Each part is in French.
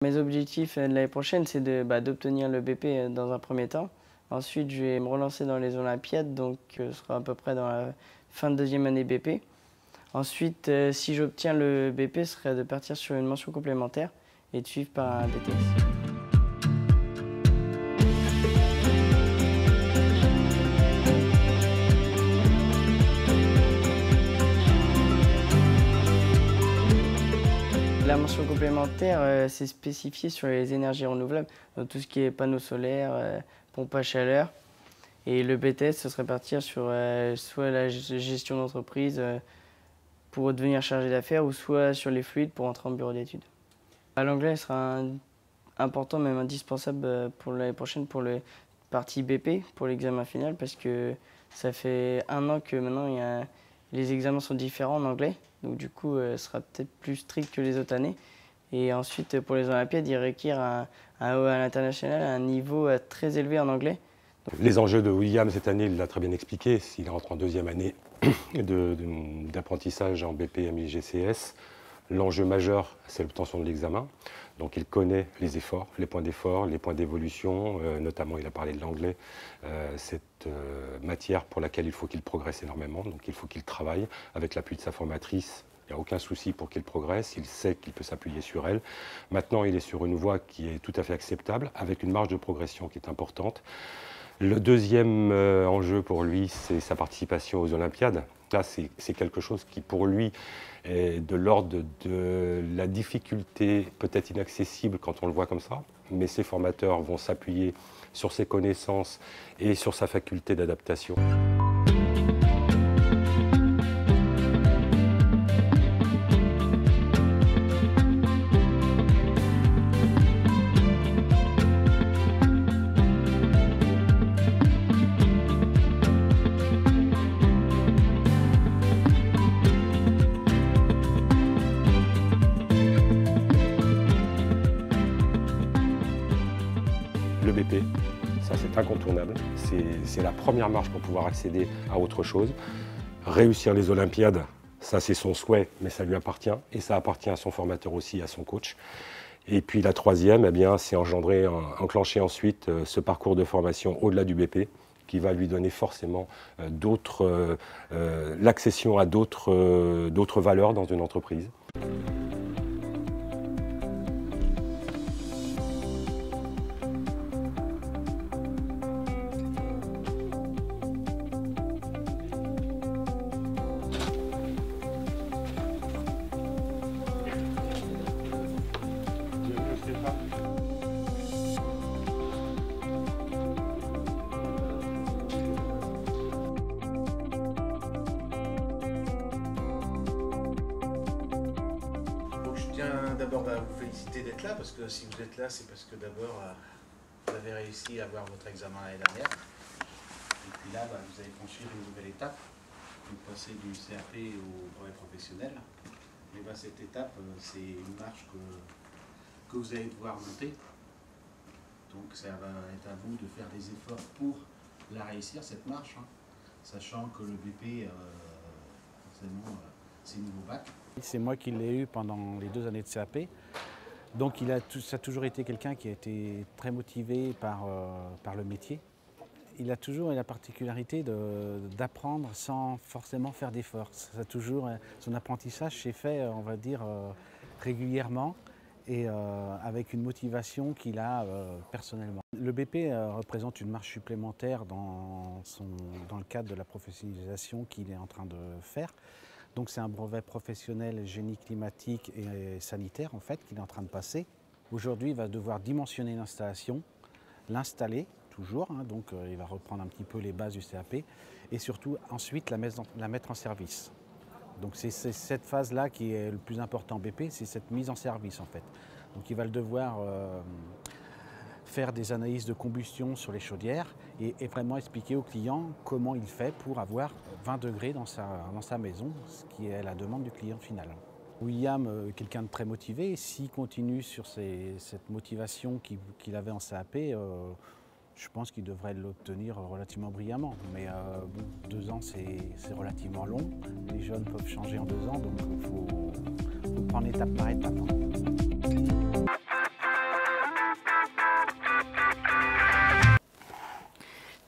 Mes objectifs de l'année prochaine, c'est d'obtenir le BP dans un premier temps. Ensuite, je vais me relancer dans les Olympiades, donc ce sera à peu près dans la fin de deuxième année BP. Ensuite, si j'obtiens le BP, ce serait de partir sur une mention complémentaire et de suivre par un BTS. La mention complémentaire, c'est spécifié sur les énergies renouvelables, donc tout ce qui est panneaux solaires, pompes à chaleur. Et le BTS, ce serait partir sur soit la gestion d'entreprise pour devenir chargé d'affaires, ou soit sur les fluides pour entrer en bureau d'études. L'anglais sera important, même indispensable pour l'année prochaine pour le partie BP, pour l'examen final, parce que ça fait 1 an que maintenant les examens sont différents en anglais. Donc du coup, ce sera peut-être plus strict que les autres années. Et ensuite, pour les Olympiades, il requiert à l'international un niveau très élevé en anglais. Les enjeux de William cette année, il l'a très bien expliqué. Il rentre en deuxième année d'apprentissage en BP MIGCS. L'enjeu majeur, c'est l'obtention de l'examen. Donc il connaît les efforts, les points d'effort, les points d'évolution. Notamment, il a parlé de l'anglais, cette matière pour laquelle il faut qu'il progresse énormément. Donc il faut qu'il travaille avec l'appui de sa formatrice. Il n'y a aucun souci pour qu'il progresse, il sait qu'il peut s'appuyer sur elle. Maintenant, il est sur une voie qui est tout à fait acceptable, avec une marge de progression qui est importante. Le deuxième enjeu pour lui, c'est sa participation aux Olympiades. Là, c'est quelque chose qui, pour lui, est de l'ordre de la difficulté peut-être inaccessible quand on le voit comme ça, mais ses formateurs vont s'appuyer sur ses connaissances et sur sa faculté d'adaptation. Le BP, ça c'est incontournable, c'est la première marche pour pouvoir accéder à autre chose. Réussir les Olympiades, ça c'est son souhait, mais ça lui appartient, et ça appartient à son formateur aussi, à son coach. Et puis la troisième, eh bien, c'est enclencher ensuite ce parcours de formation au-delà du BP, qui va lui donner forcément l'accession à d'autres valeurs dans une entreprise. D'abord vous féliciter d'être là, parce que si vous êtes là, c'est parce que d'abord vous avez réussi à avoir votre examen l'année dernière. Et puis là, vous allez franchir une nouvelle étape. Vous passez du CAP au brevet professionnel. Et cette étape, c'est une marche que vous allez devoir monter. Donc ça va être à vous de faire des efforts pour la réussir, cette marche, hein, sachant que le BP, forcément, c'est niveau bac. C'est moi qui l'ai eu pendant les 2 années de CAP. Donc ça a toujours été quelqu'un qui a été très motivé par le métier. Il a toujours eu la particularité d'apprendre sans forcément faire d'efforts. Son apprentissage s'est fait, on va dire, régulièrement et avec une motivation qu'il a personnellement. Le BP représente une marche supplémentaire dans le cadre de la professionnalisation qu'il est en train de faire. Donc c'est un brevet professionnel génie climatique et sanitaire en fait qu'il est en train de passer. Aujourd'hui, il va devoir dimensionner l'installation, l'installer toujours, hein, donc il va reprendre un petit peu les bases du CAP et surtout ensuite la mettre en service. Donc c'est cette phase-là qui est le plus important en BP, c'est cette mise en service en fait. Donc il va devoir faire des analyses de combustion sur les chaudières et vraiment expliquer au client comment il fait pour avoir 20 degrés dans sa maison, ce qui est la demande du client final. William, quelqu'un de très motivé, s'il continue sur cette motivation qu'il avait en CAP, je pense qu'il devrait l'obtenir relativement brillamment. Mais 2 ans, c'est relativement long. Les jeunes peuvent changer en 2 ans, donc il faut prendre étape par étape.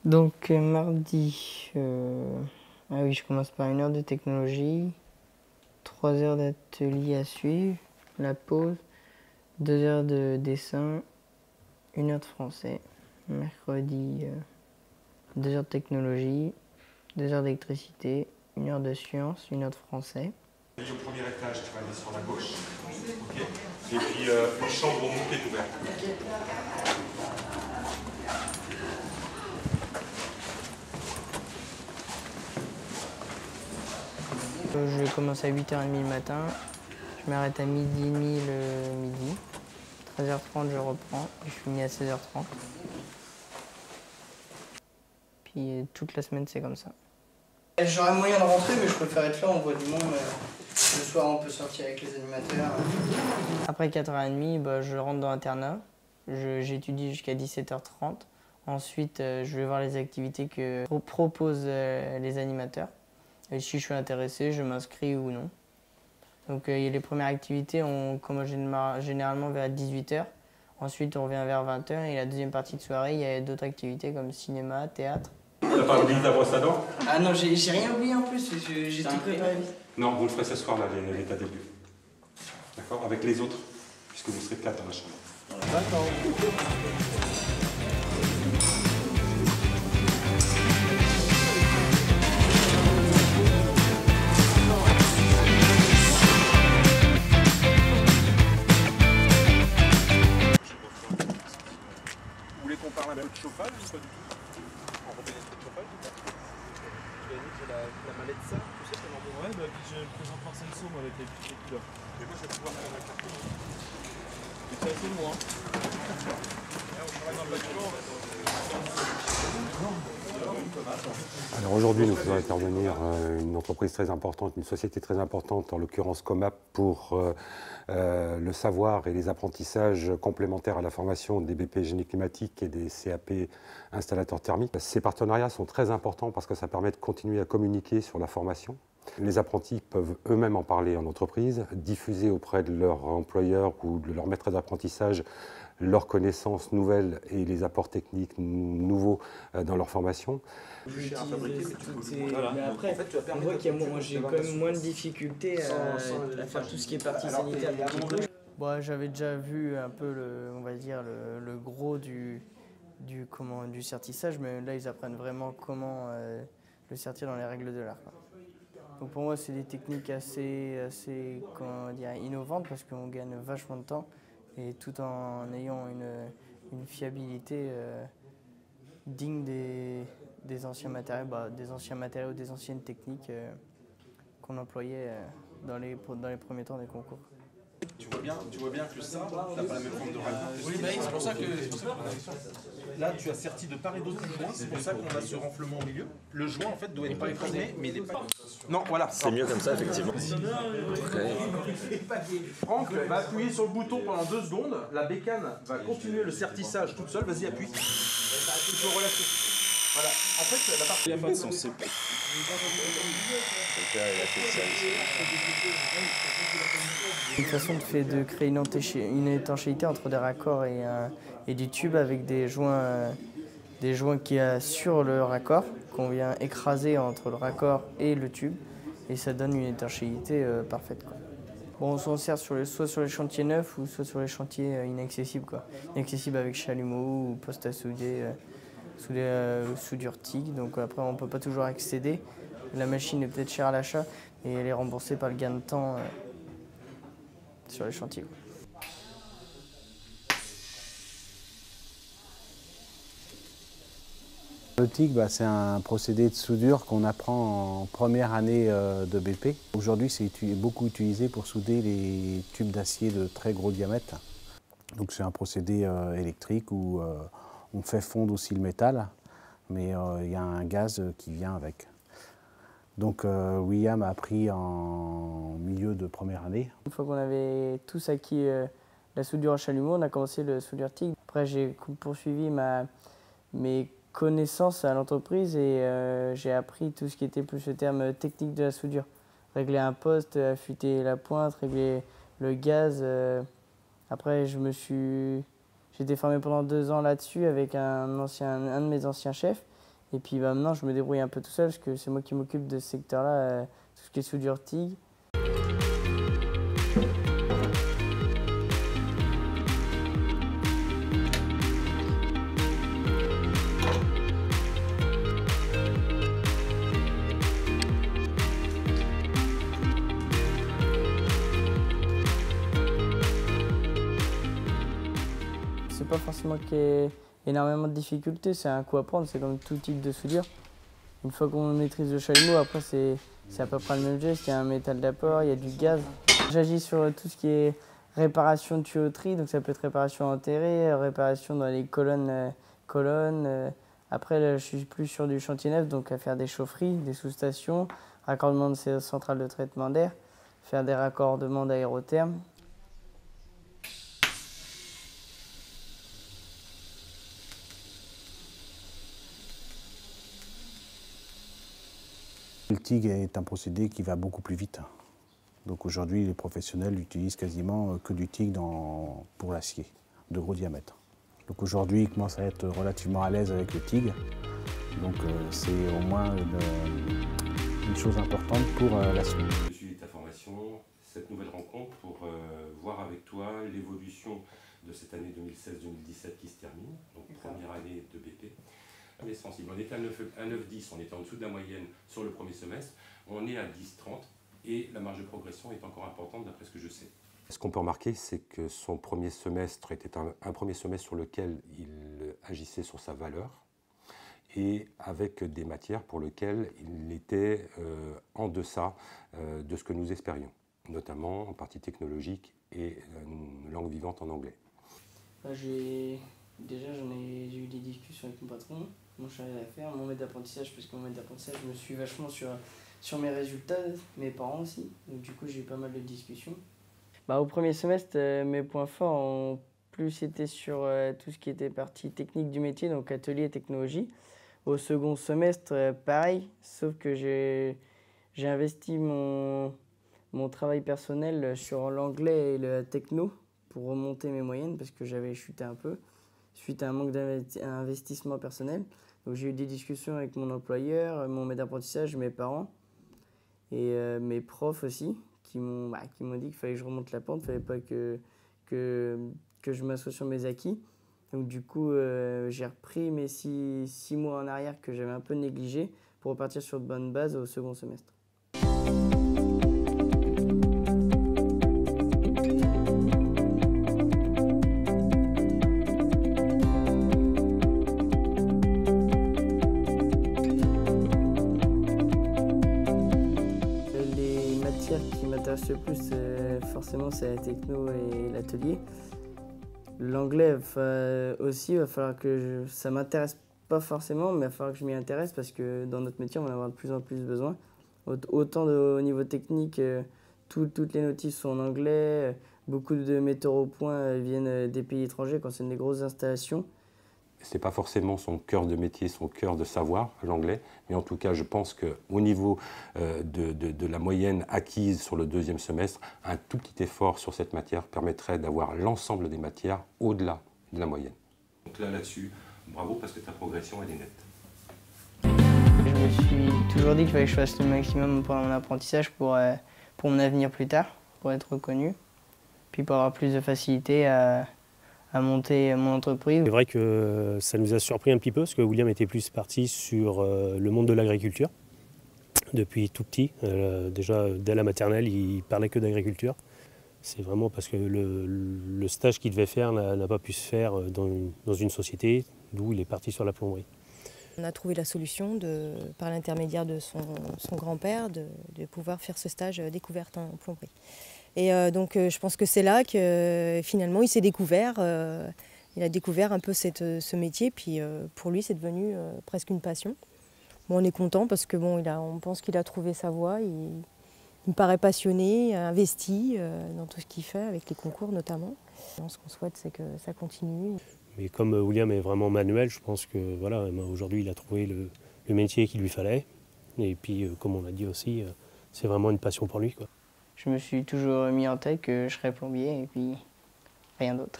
Donc mardi, ah oui, je commence par 1 heure de technologie, 3 heures d'atelier à suivre, la pause, 2 heures de dessin, 1 heure de français. Mercredi, 2 heures de technologie, 2 heures d'électricité, 1 heure de sciences, 1 heure de français. Au premier étage, tu vas aller sur la gauche. Okay. Et puis une chambre au bout qui est ouverte. Je commence à 8h30 le matin, je m'arrête à 12h30 le midi, 13h30 je reprends et je finis à 16h30. Puis toute la semaine c'est comme ça. J'aurais moyen de rentrer mais je préfère être là, on voit du monde. Le soir on peut sortir avec les animateurs. Après 4h30, bah, je rentre dans l'internat, j'étudie jusqu'à 17h30. Ensuite je vais voir les activités que proposent les animateurs. Et si je suis intéressé, je m'inscris ou non. Donc les premières activités, on commence généralement vers 18h. Ensuite, on revient vers 20h. Et la deuxième partie de soirée, il y a d'autres activités comme cinéma, théâtre. T'as pas oublié ta brosse à dents? Ah non, j'ai rien oublié en plus. J'ai tout préparé. Non, vous le ferez ce soir, là, l'état des lieux. D'accord? Avec les autres, puisque vous serez 4 dans la chambre. D'accord. Vous voulez qu'on parle un peu de chauffage ou pas du tout? On remet un peu de chauffage ou pas? Tu as dit que j'ai la mallette ça, tout ça, c'est normal. Ouais, bah puis je présente Marcel Somme avec les petits couleurs. Mais moi je vais pouvoir faire la carte. Mais c'est assez loin. On travaille dans le bâtiment. Alors aujourd'hui, nous faisons intervenir une entreprise très importante, une société très importante, en l'occurrence Comap, pour le savoir et les apprentissages complémentaires à la formation des BP génie climatique et des CAP installateurs thermiques. Ces partenariats sont très importants parce que ça permet de continuer à communiquer sur la formation. Les apprentis peuvent eux-mêmes en parler en entreprise, diffuser auprès de leur employeur ou de leur maître d'apprentissage leurs connaissances nouvelles et les apports techniques nouveaux dans leur formation. Mais après, en fait, on voit qu'il y a j'ai quand même moins de difficultés à faire tout ce qui est partie sanitaire. Bon, j'avais déjà vu un peu on va dire le gros du certissage, mais là ils apprennent vraiment comment le sertir dans les règles de l'art. Donc pour moi c'est des techniques assez comment dire, innovantes parce qu'on gagne vachement de temps et tout en ayant une fiabilité digne des anciens matériaux, des anciennes techniques qu'on employait dans les premiers temps des concours. Tu vois bien que ça n'a pas la même forme de raccord. Oui, bah, c'est pour ça que. Là, tu as serti de part et d'autre le joint, c'est pour ça qu'on a ce renflement au milieu. Le joint, en fait, doit être pas écrasé, mais il n'est pas. Non, voilà. C'est mieux comme ça, effectivement. Franck va appuyer sur le bouton pendant 2 secondes. La bécane va continuer le sertissage toute seule. Vas-y, appuie. Tu peux relâcher. Voilà. En fait, la partie. Il n'y a pas de sens, c'est pas. Une façon de créer une étanchéité entre des raccords et du tube avec des joints qu'il y a sur le raccord, qu'on vient écraser entre le raccord et le tube, et ça donne une étanchéité parfaite, quoi. Bon, on s'en sert soit sur les chantiers neufs ou soit sur les chantiers inaccessibles, quoi. Inaccessibles avec chalumeau ou poste à souder, soudure TIG, donc après on ne peut pas toujours accéder. La machine est peut-être chère à l'achat et elle est remboursée par le gain de temps sur les chantiers. Le TIG, c'est un procédé de soudure qu'on apprend en première année de BP. Aujourd'hui, c'est beaucoup utilisé pour souder les tubes d'acier de très gros diamètre. Donc c'est un procédé électrique où on fait fondre aussi le métal, mais il y a un gaz qui vient avec. Donc William a appris en milieu de première année. Une fois qu'on avait tous acquis la soudure en chalumeau, on a commencé le soudure TIG. Après j'ai poursuivi mes connaissances à l'entreprise et j'ai appris tout ce qui était plus le terme technique de la soudure. Régler un poste, affûter la pointe, régler le gaz. Après j'ai été formé pendant 2 ans là-dessus avec un de mes anciens chefs. Et puis maintenant, je me débrouille un peu tout seul parce que c'est moi qui m'occupe de ce secteur-là, tout ce qui est soudure TIG. C'est pas forcément qu'il y ait énormément de difficultés, c'est un coup à prendre, c'est comme tout type de soudure. Une fois qu'on maîtrise le chalumeau, après c'est à peu près le même geste, il y a un métal d'apport, il y a du gaz. J'agis sur tout ce qui est réparation de tuyauterie, donc ça peut être réparation enterrée, réparation dans les colonnes. Après, là, je suis plus sur du chantier neuf, donc à faire des chaufferies, des sous-stations, raccordement de ces centrales de traitement d'air, faire des raccordements d'aérothermes. Le TIG est un procédé qui va beaucoup plus vite. Donc aujourd'hui, les professionnels n'utilisent quasiment que du TIG pour l'acier, de gros diamètre. Donc aujourd'hui, ils commencent à être relativement à l'aise avec le TIG. Donc c'est au moins une chose importante pour la suite. Je suis ta formation, cette nouvelle rencontre pour voir avec toi l'évolution de cette année 2016-2017 qui se termine, donc première année de BP. On est sensible, on était à 9,10, on était en dessous de la moyenne sur le premier semestre, on est à 10,30 et la marge de progression est encore importante d'après ce que je sais. Ce qu'on peut remarquer, c'est que son premier semestre était un premier semestre sur lequel il agissait sur sa valeur et avec des matières pour lesquelles il était en deçà de ce que nous espérions, notamment en partie technologique et une langue vivante en anglais. Déjà, j'ai eu des discussions avec mon patron, mon chargé d'affaires, mon maître d'apprentissage, parce que mon maître d'apprentissage, je me suis vachement sur mes résultats, mes parents aussi. Donc du coup, j'ai eu pas mal de discussions. Au premier semestre, mes points forts ont plus été sur tout ce qui était partie technique du métier, donc atelier et technologie. Au second semestre, pareil, sauf que j'ai investi mon travail personnel sur l'anglais et la techno pour remonter mes moyennes, parce que j'avais chuté un peu suite à un manque d'investissement personnel. Donc j'ai eu des discussions avec mon employeur, mon maître d'apprentissage, mes parents et mes profs aussi, qui m'ont dit qu'il fallait que je remonte la pente, il ne fallait pas que je m'assoie sur mes acquis. Donc du coup, j'ai repris mes 6 mois en arrière que j'avais un peu négligé pour repartir sur de bonnes bases au second semestre. Qui m'intéresse le plus, forcément, c'est la techno et l'atelier. L'anglais aussi, il va falloir que ça m'intéresse pas forcément, mais il va falloir que je m'y intéresse parce que dans notre métier, on va en avoir de plus en plus besoin. Autant au niveau technique, toutes les notices sont en anglais, beaucoup de metteurs au point viennent des pays étrangers quand c'est des grosses installations. Ce n'est pas forcément son cœur de métier, son cœur de savoir, l'anglais, mais en tout cas, je pense qu'au niveau de la moyenne acquise sur le deuxième semestre, un tout petit effort sur cette matière permettrait d'avoir l'ensemble des matières au-delà de la moyenne. Donc là-dessus, bravo parce que ta progression, elle est nette. Je me suis toujours dit qu'il fallait que je fasse le maximum pendant mon apprentissage pour mon avenir plus tard, pour être reconnu, puis pour avoir plus de facilité à monter mon entreprise. C'est vrai que ça nous a surpris un petit peu parce que William était plus parti sur le monde de l'agriculture depuis tout petit. Déjà dès la maternelle, il parlait que d'agriculture. C'est vraiment parce que le stage qu'il devait faire n'a pas pu se faire dans une société, d'où il est parti sur la plomberie. On a trouvé la solution, par l'intermédiaire de son grand-père, de pouvoir faire ce stage découverte en plomberie. Et donc je pense que c'est là que finalement il s'est découvert, il a découvert un peu ce métier, puis pour lui c'est devenu presque une passion. Bon, on est content parce que on pense qu'il a trouvé sa voie, il me paraît passionné, investi dans tout ce qu'il fait, avec les concours notamment. Ce qu'on souhaite c'est que ça continue. Mais comme William est vraiment manuel, je pense que voilà, aujourd'hui il a trouvé le métier qu'il lui fallait. Et puis comme on l'a dit aussi, c'est vraiment une passion pour lui, quoi. Je me suis toujours mis en tête que je serais plombier et puis rien d'autre.